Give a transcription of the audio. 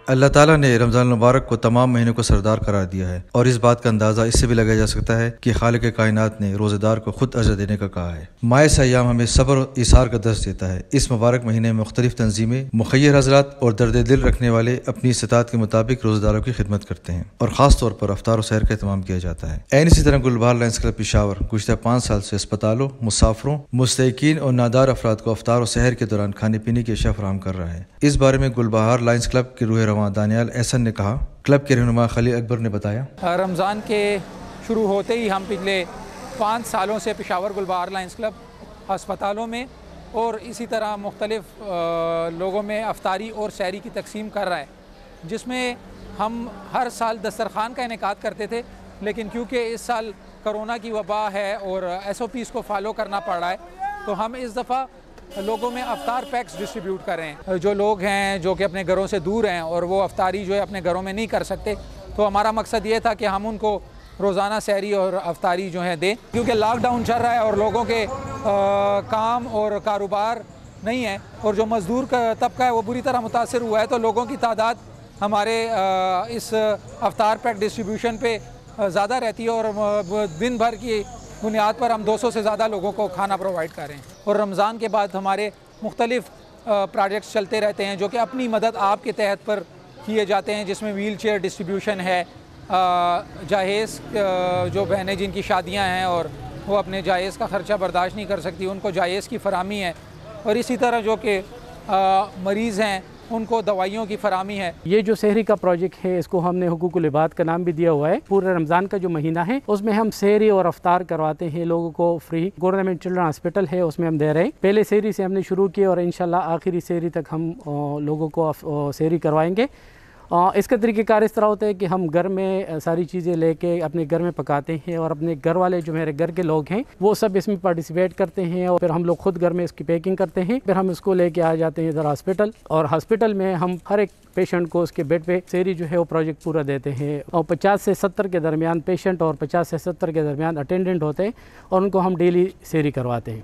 अल्लाह ताला ने रमज़ान मुबारक को तमाम महीनों को सरदार करार दिया है और इस बात का अंदाज़ा इससे भी लगाया जा सकता है कि खालिक कायनात ने रोज़ेदार को खुद अजर देने का कहा है। माह से अय्याम हमें सब्र और इसार का दर्स देता है। इस मुबारक महीने में मुख्तलिफ तंजीमें, मुखय्यर हज़रात और दर्द दिल रखने वाले अपनी इस्तात के मुताबिक रोज़ेदारों की खिदमत करते हैं और ख़ास तौर पर अफ्तार और सहर का एहतमाम किया जाता है। ऐन इसी तरह गुलबहार लायंस क्लब पेशावर गुज़िश्ता 5 साल से अस्पतालों, मुसाफिरों, मुस्तैकीन और नादार अफराद को अफ्तार और सहर के दौरान खाने पीने की अशिया फराहम कर रहा है। इस बारे में गुलबहार लायंस क्लब के रूह रवां दानियाल एहसन ने कहा। क्लब के रहनुमा खलील अकबर ने बताया, रमज़ान के शुरू होते ही हम पिछले 5 सालों से पेशावर गुलबहार लायंस क्लब अस्पतालों में और इसी तरह मुख्तलिफ लोगों में अफ्तारी और सहरी की तकसीम कर रहा है, जिसमें हम हर साल दस्तरखान का इनेकाद करते थे, लेकिन क्योंकि इस साल कोरोना की वबा है और SOPs को फॉलो करना पड़ रहा है, तो हम इस दफ़ा लोगों में अफ्तार पैक्स डिस्ट्रीब्यूट कर रहे हैं। जो लोग हैं जो कि अपने घरों से दूर हैं और वो अफ्तारी जो है अपने घरों में नहीं कर सकते, तो हमारा मकसद ये था कि हम उनको रोज़ाना सहरी और अफ्तारी जो है दें, क्योंकि लॉकडाउन चल रहा है और लोगों के काम और कारोबार नहीं है और जो मज़दूर का तबका है वो बुरी तरह मुतासर हुआ है। तो लोगों की तादाद हमारे इस अफ्तार पैक डिस्ट्रीब्यूशन पे ज़्यादा रहती है और दिन भर की बुनियाद पर हम 200 से ज़्यादा लोगों को खाना प्रोवाइड कर रहे हैं। और रमज़ान के बाद हमारे मुख्तलिफ प्रोजेक्ट्स चलते रहते हैं जो कि अपनी मदद आपके तहत पर किए जाते हैं, जिसमें व्हील चेयर डिस्ट्रीब्यूशन है, जाहेज़ जो बहनें जिनकी शादियां हैं और वो अपने जाहेज़ का ख़र्चा बर्दाश्त नहीं कर सकती, उनको जाहेज़ की फ़रामी है, और इसी तरह जो कि मरीज़ हैं उनको दवाइयों की फरामी है। ये जो सहरी का प्रोजेक्ट है, इसको हमने हुकूकुल इबाद का नाम भी दिया हुआ है। पूरे रमज़ान का जो महीना है उसमें हम सहरी और अफ्तार करवाते हैं लोगों को फ्री। गवर्नमेंट चिल्ड्रन हॉस्पिटल है उसमें हम दे रहे हैं। पहले सहरी से हमने शुरू किया और इंशाल्लाह आखिरी सहरी तक हम लोगों को सहरी करवाएंगे। इसका तरीक़ेकार इस तरह होता है कि हम घर में सारी चीज़ें लेके अपने घर में पकाते हैं और अपने घर वाले जो मेरे घर के लोग हैं वो सब इसमें पार्टिसिपेट करते हैं और फिर हम लोग खुद घर में इसकी पैकिंग करते हैं। फिर हम इसको लेके आ जाते हैं इधर हॉस्पिटल, और हॉस्पिटल में हम हर एक पेशेंट को उसके बेड पे सहरी जो है वो प्रोजेक्ट पूरा देते हैं। और 50 से 70 के दरमियान पेशेंट और 50 से 70 के दरमियान अटेंडेंट होते हैं और उनको हम डेली सहरी करवाते हैं।